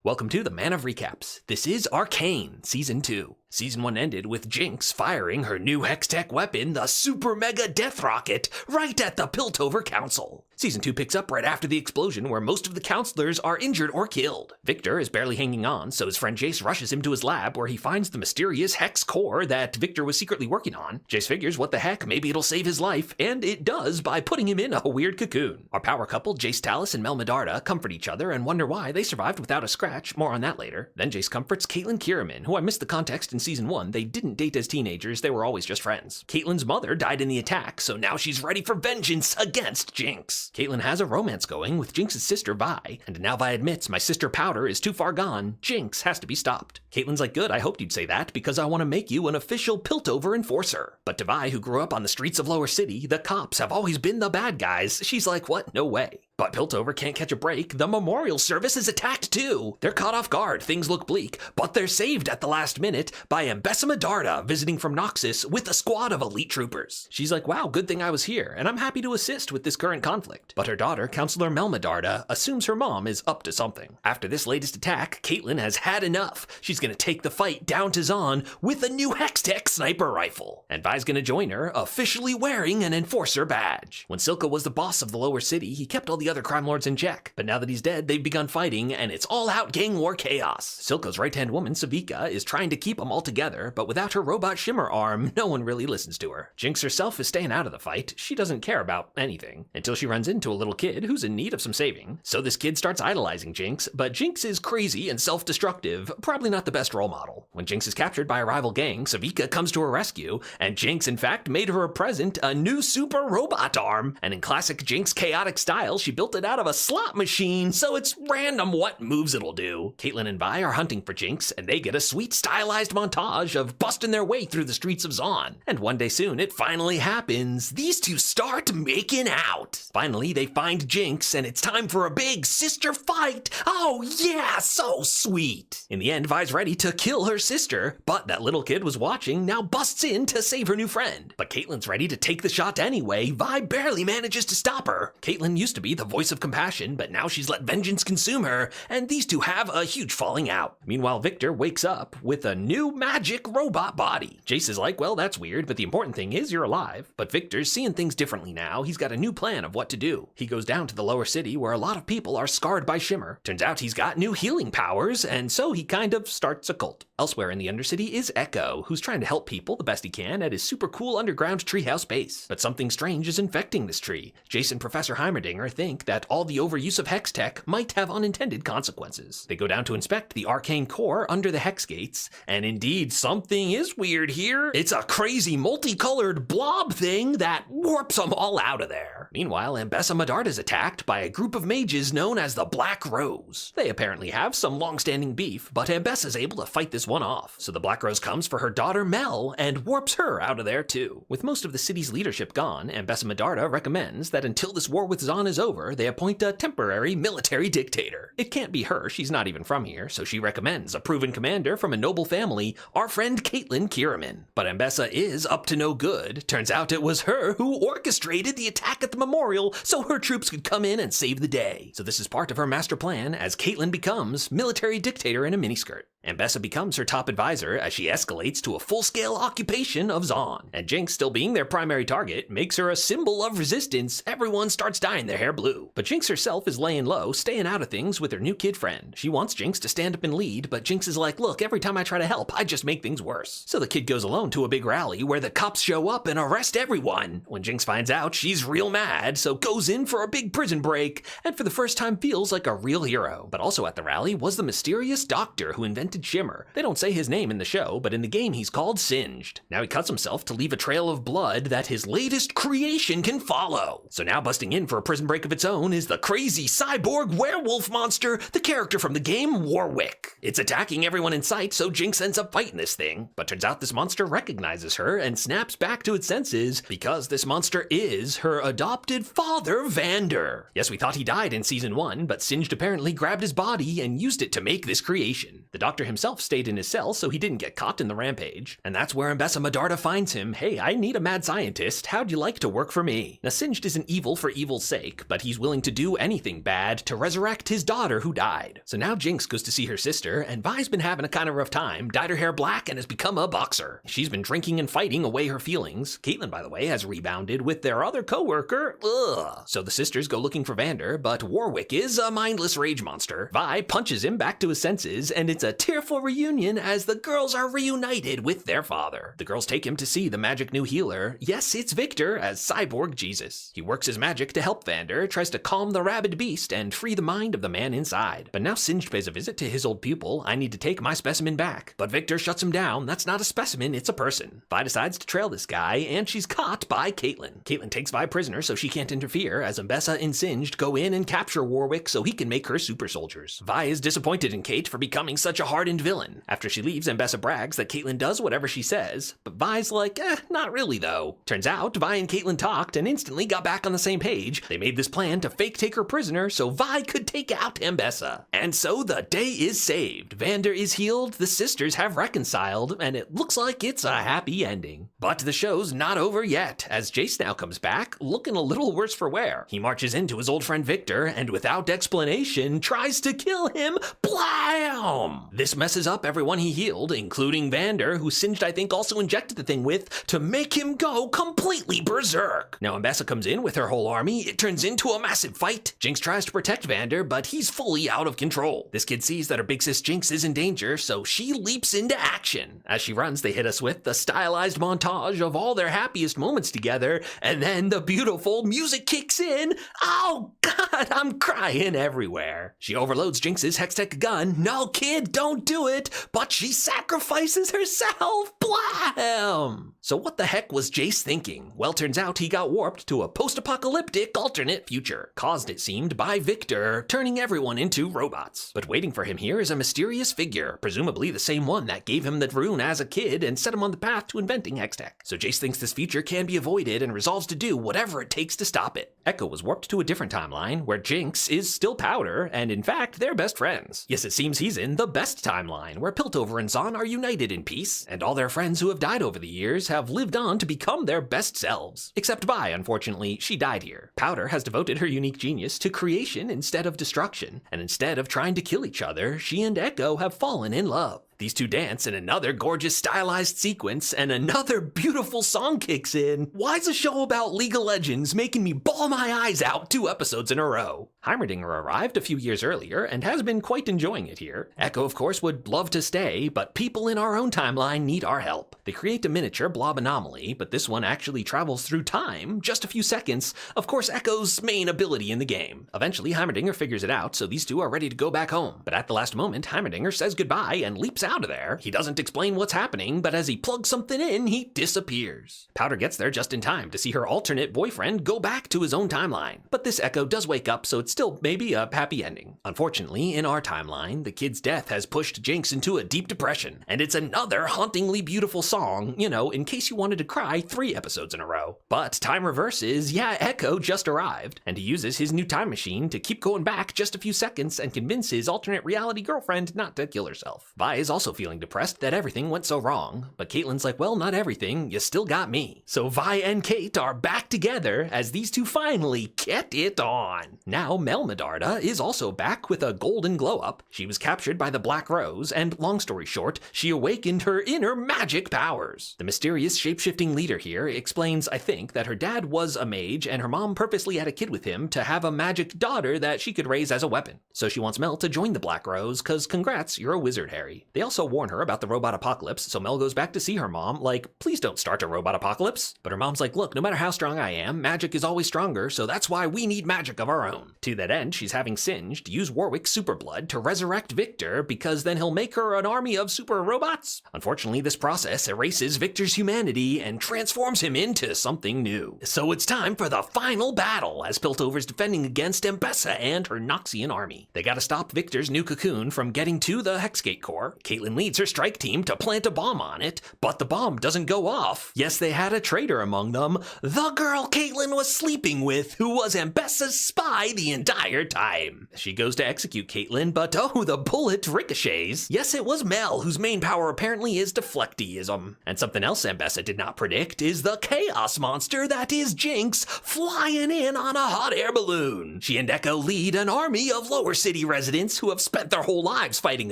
Welcome to the Man of Recaps. This is Arcane, Season 2. Season 1 ended with Jinx firing her new Hex-Tech weapon, the Super Mega Death Rocket, right at the Piltover Council. Season 2 picks up right after the explosion where most of the counselors are injured or killed. Viktor is barely hanging on, so his friend Jayce rushes him to his lab where he finds the mysterious Hex core that Viktor was secretly working on. Jayce figures, what the heck, maybe it'll save his life, and it does by putting him in a weird cocoon. Our power couple, Jayce and Mel Medarda, comfort each other and wonder why they survived without a scratch. More on that later. Then Jayce comforts Caitlyn and Vi, who I missed the context in Season 1. They didn't date as teenagers, they were always just friends. Caitlyn's mother died in the attack, so now she's ready for vengeance against Jinx. Caitlyn has a romance going with Jinx's sister Vi, and now Vi admits my sister Powder is too far gone. Jinx has to be stopped. Caitlyn's like, good, I hoped you'd say that, because I want to make you an official Piltover enforcer. But to Vi, who grew up on the streets of Lower City, the cops have always been the bad guys. She's like, what? No way. But Piltover can't catch a break. The memorial service is attacked too. They're caught off guard, things look bleak, but they're saved at the last minute by Ambessa and Medarda visiting from Noxus with a squad of elite troopers. She's like, wow, good thing I was here, and I'm happy to assist with this current conflict. But her daughter, Counselor Mel Medarda, assumes her mom is up to something. After this latest attack, Caitlyn has had enough. She's gonna take the fight down to Zaun with a new Hex-Tech sniper rifle. And Vi's gonna join her, officially wearing an enforcer badge. When Silka was the boss of the Lower City, he kept all the other crime lords in check. But now that he's dead, they've begun fighting, and it's all-out gang war chaos. Silka's right-hand woman, Savika, is trying to keep them all together, but without her robot shimmer arm, no one really listens to her. Jinx herself is staying out of the fight. She doesn't care about anything, until she runs into a little kid who's in need of some saving. So this kid starts idolizing Jinx, but Jinx is crazy and self-destructive, probably not the best role model. When Jinx is captured by a rival gang, Savika comes to her rescue, and Jinx in fact made her a present, a new super robot arm, and in classic Jinx chaotic style, she built it out of a slot machine, so it's random what moves it'll do. Caitlyn and Vi are hunting for Jinx, and they get a sweet stylized montage of busting their way through the streets of Zaun. And one day soon, it finally happens. These two start making out. Finally, they find Jinx, and it's time for a big sister fight. Oh yeah, so sweet. In the end, Vi's ready to kill her sister, but that little kid was watching, now busts in to save her new friend. But Caitlyn's ready to take the shot anyway. Vi barely manages to stop her. Caitlyn used to be the voice of compassion, but now she's let vengeance consume her, and these two have a huge falling out. Meanwhile, Viktor wakes up with a new magic robot body. Jayce is like, well, that's weird, but the important thing is you're alive. But Viktor's seeing things differently now. He's got a new plan of what to do. He goes down to the Lower City where a lot of people are scarred by Shimmer. Turns out he's got new healing powers, and so he kind of starts a cult. Elsewhere in the Undercity is Echo, who's trying to help people the best he can at his super cool underground treehouse base. But something strange is infecting this tree. Jayce and Professor Heimerdinger think that all the overuse of Hex-Tech might have unintended consequences. They go down to inspect the Arcane core under the Hex Gates, and indeed, something is weird here. It's a crazy multicolored blob thing that warps them all out of there. Meanwhile, Ambessa and Medarda is attacked by a group of mages known as the Black Rose. They apparently have some long-standing beef, but Ambessa is able to fight this one off. So the Black Rose comes for her daughter Mel and warps her out of there too. With most of the city's leadership gone, Ambessa and Medarda recommends that until this war with Zaun is over, they appoint a temporary military dictator. It can't be her, she's not even from here, so she recommends a proven commander from a noble family, our friend Caitlyn Kiraman. But Ambessa is up to no good. Turns out it was her who orchestrated the attack at the memorial so her troops could come in and save the day. So this is part of her master plan as Caitlyn becomes military dictator in a miniskirt. Ambessa becomes her top advisor as she escalates to a full-scale occupation of Zaun. And Jinx, still being their primary target, makes her a symbol of resistance. Everyone starts dyeing their hair blue. But Jinx herself is laying low, staying out of things with her new kid friend. She wants Jinx to stand up and lead, but Jinx is like, look, every time I try to help, I just make things worse. So the kid goes alone to a big rally where the cops show up and arrest everyone. When Jinx finds out, she's real mad, so goes in for a big prison break, and for the first time feels like a real hero. But also at the rally was the mysterious doctor who invented Shimmer. They don't say his name in the show, but in the game he's called Singed. Now he cuts himself to leave a trail of blood that his latest creation can follow. So now busting in for a prison break of its own is the crazy cyborg werewolf monster, the character from the game Warwick. It's attacking everyone in sight, so Jinx ends up fighting this thing. But turns out this monster recognizes her and snaps back to its senses because this monster is her adopted father, Vander. Yes, we thought he died in Season 1, but Singed apparently grabbed his body and used it to make this creation. The doctor himself stayed in his cell so he didn't get caught in the rampage. And that's where Ambessa and Medarda finds him. Hey, I need a mad scientist. How'd you like to work for me? Now, Singed isn't evil for evil's sake, but he's willing to do anything bad to resurrect his daughter who died. So now Jinx goes to see her sister, and Vi's been having a kind of rough time, dyed her hair black, and has become a boxer. She's been drinking and fighting away her feelings. Caitlyn, by the way, has rebounded with their other co-worker. Ugh. So the sisters go looking for Vander, but Warwick is a mindless rage monster. Vi punches him back to his senses, and it's a tearful reunion as the girls are reunited with their father. The girls take him to see the magic new healer. Yes, it's Viktor as cyborg Jesus. He works his magic to help Vander, tries to calm the rabid beast and free the mind of the man inside. But now Singed pays a visit to his old pupil. I need to take my specimen back. But Viktor shuts him down. That's not a specimen, it's a person. Vi decides to trail this guy, and she's caught by Caitlyn. Caitlyn takes Vi prisoner so she can't interfere as Ambessa and Singed go in and capture Warwick so he can make her super soldiers. Vi is disappointed in Kate for becoming such a hardened villain. After she leaves, Ambessa brags that Caitlyn does whatever she says, but Vi's like, not really though. Turns out, Vi and Caitlyn talked and instantly got back on the same page. They made this plan to fake take her prisoner so Vi could take out Ambessa. And so the day is saved. Vander is healed, the sisters have reconciled, and it looks like it's a happy ending. But the show's not over yet, as Jayce now comes back, looking a little worse for wear. He marches into his old friend Viktor, and without explanation, tries to kill him. Blam! This messes up everyone he healed, including Vander, who Singed I think also injected the thing with, to make him go completely berserk. Now Ambessa comes in with her whole army, it turns into a massive fight. Jinx tries to protect Vander, but he's fully out of control. This kid sees that her big sis Jinx is in danger, so she leaps into action. As she runs, they hit us with the stylized montage of all their happiest moments together, and then the beautiful music kicks in. Oh god, I'm crying everywhere. She overloads Jinx's Hextech gun. No kid, don't do it, but she sacrifices herself. Blam! So what the heck was Jayce thinking? Well, turns out he got warped to a post-apocalyptic alternate future, caused it seemed by Viktor, turning everyone into robots. But waiting for him here is a mysterious figure, presumably the same one that gave him the rune as a kid and set him on the path to inventing Hextech. So Jayce thinks this future can be avoided and resolves to do whatever it takes to stop it. Echo was warped to a different timeline where Jinx is still Powder, and in fact, they're best friends. Yes, it seems he's in the best timeline where Piltover and Zaun are united in peace, and all their friends who have died over the years have lived on to become their best selves. Except Vi, unfortunately, she died here. Powder has devoted her unique genius to creation instead of destruction, and instead of trying to kill each other, she and Echo have fallen in love. These two dance in another gorgeous stylized sequence, and another beautiful song kicks in. Why's a show about League of Legends making me bawl my eyes out 2 episodes in a row? Heimerdinger arrived a few years earlier and has been quite enjoying it here. Echo, of course, would love to stay, but people in our own timeline need our help. They create a miniature blob anomaly, but this one actually travels through time, just a few seconds. Of course, Echo's main ability in the game. Eventually, Heimerdinger figures it out, so these two are ready to go back home. But at the last moment, Heimerdinger says goodbye and leaps out of there. He doesn't explain what's happening, but as he plugs something in, he disappears. Powder gets there just in time to see her alternate boyfriend go back to his own timeline. But this Echo does wake up, so it's still maybe a happy ending. Unfortunately, in our timeline, the kid's death has pushed Jinx into a deep depression, and it's another hauntingly beautiful song, you know, in case you wanted to cry 3 episodes in a row. But time reverses, yeah, Echo just arrived, and he uses his new time machine to keep going back just a few seconds and convince his alternate reality girlfriend not to kill herself. Vi is also feeling depressed that everything went so wrong, but Caitlyn's like, well, not everything, you still got me. So Vi and Kate are back together as these two finally get it on. Now Mel Medarda is also back with a golden glow up. She was captured by the Black Rose, and long story short, she awakened her inner magic powers. The mysterious shape-shifting leader here explains, I think, that her dad was a mage and her mom purposely had a kid with him to have a magic daughter that she could raise as a weapon. So she wants Mel to join the Black Rose, cause congrats, you're a wizard, Harry. They also warn her about the robot apocalypse, so Mel goes back to see her mom, like, please don't start a robot apocalypse. But her mom's like, look, no matter how strong I am, magic is always stronger, so that's why we need magic of our own. To that end, she's having Singed use Warwick's super blood to resurrect Viktor, because then he'll make her an army of super robots. Unfortunately, this process erases Viktor's humanity and transforms him into something new. So it's time for the final battle, as Piltover's defending against Ambessa and her Noxian army. They gotta stop Viktor's new cocoon from getting to the Hexgate core. Caitlyn leads her strike team to plant a bomb on it, but the bomb doesn't go off. Yes, they had a traitor among them, the girl Caitlyn was sleeping with, who was Ambessa's spy the entire time. She goes to execute Caitlyn, but oh, the bullet ricochets. Yes, it was Mel, whose main power apparently is deflectyism. And something else Ambessa did not predict is the chaos monster that is Jinx flying in on a hot air balloon. She and Echo lead an army of lower city residents who have spent their whole lives fighting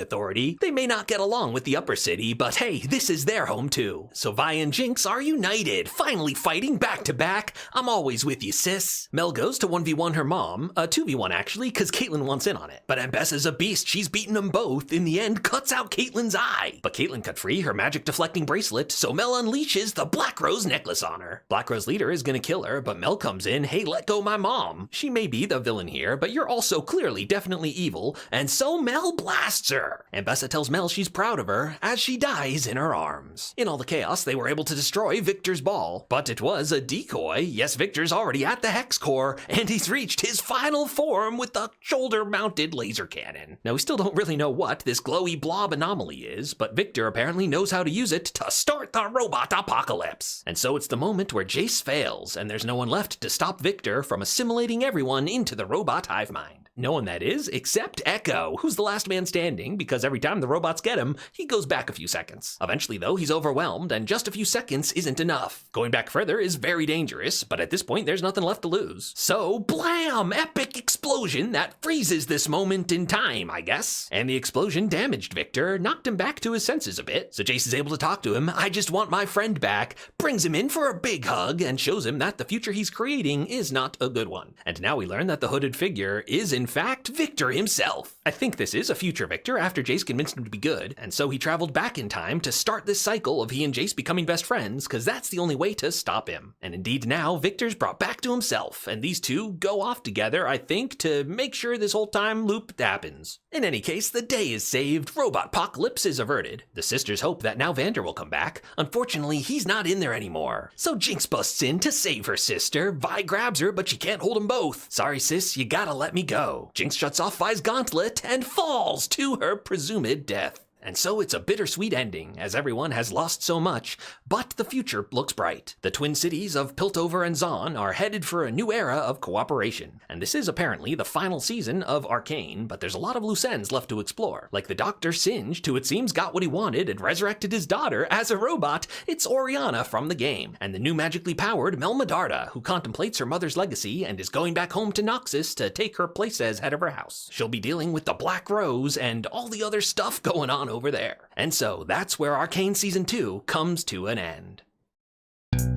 authority. They may not get along with the upper city, but hey, this is their home too. So Vi and Jinx are united, finally fighting back to back. I'm always with you, sis. Mel goes to 1v1 her mom, 2v1 actually, cause Caitlyn wants in on it. But Ambessa's a beast, she's beaten them both, in the end cuts out Caitlyn's eye. But Caitlyn cut free her magic deflecting bracelet, so Mel unleashes the Black Rose necklace on her. Black Rose leader is gonna kill her, but Mel comes in, hey, let go my mom. She may be the villain here, but you're also clearly definitely evil, and so Mel blasts her. Ambessa tells Mel she's proud of her, as she dies in her arms. In all the chaos, they were able to destroy Viktor's ball, but it was a decoy. Yes, Viktor's already at the Hex Core, and he's reached his final form with the shoulder-mounted laser cannon. Now, we still don't really know what this glowy blob anomaly is, but Viktor apparently knows how to use it to start the robot apocalypse. And so it's the moment where Jayce fails, and there's no one left to stop Viktor from assimilating everyone into the robot hive mind. No one, that is, except Echo, who's the last man standing, because every time the robots get him, he goes back a few seconds. Eventually, though, he's overwhelmed, and just a few seconds isn't enough. Going back further is very dangerous, but at this point, there's nothing left to lose. So, blam! Epic explosion that freezes this moment in time, I guess. And the explosion damaged Viktor, knocked him back to his senses a bit, so Jayce is able to talk to him, I just want my friend back, brings him in for a big hug, and shows him that the future he's creating is not a good one. And now we learn that the hooded figure is in fact Viktor himself. I think this is a future Viktor after Jayce convinced him to be good, and so he traveled back in time to start this cycle of he and Jayce becoming best friends, cause that's the only way to stop him. And indeed now, Viktor's brought back to himself, and these two go off together, I think, to make sure this whole time loop happens. In any case, the day is saved, robot-pocalypse is averted. The sisters hope that now Vander will come back. Unfortunately, he's not in there anymore. So Jinx busts in to save her sister. Vi grabs her, but she can't hold them both. Sorry sis, you gotta let me go. Jinx shuts off Vi's gauntlet and falls to her presumed death. And so it's a bittersweet ending, as everyone has lost so much, but the future looks bright. The twin cities of Piltover and Zaun are headed for a new era of cooperation, and this is apparently the final season of Arcane, but there's a lot of loose ends left to explore. Like the Doctor Singed, who it seems got what he wanted and resurrected his daughter as a robot, it's Oriana from the game, and the new magically powered Mel Medarda, who contemplates her mother's legacy and is going back home to Noxus to take her place as head of her house. She'll be dealing with the Black Rose and all the other stuff going on over there. And so that's where Arcane Season 2 comes to an end.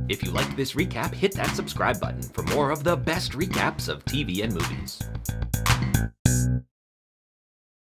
If you liked this recap, hit that subscribe button for more of the best recaps of TV and movies.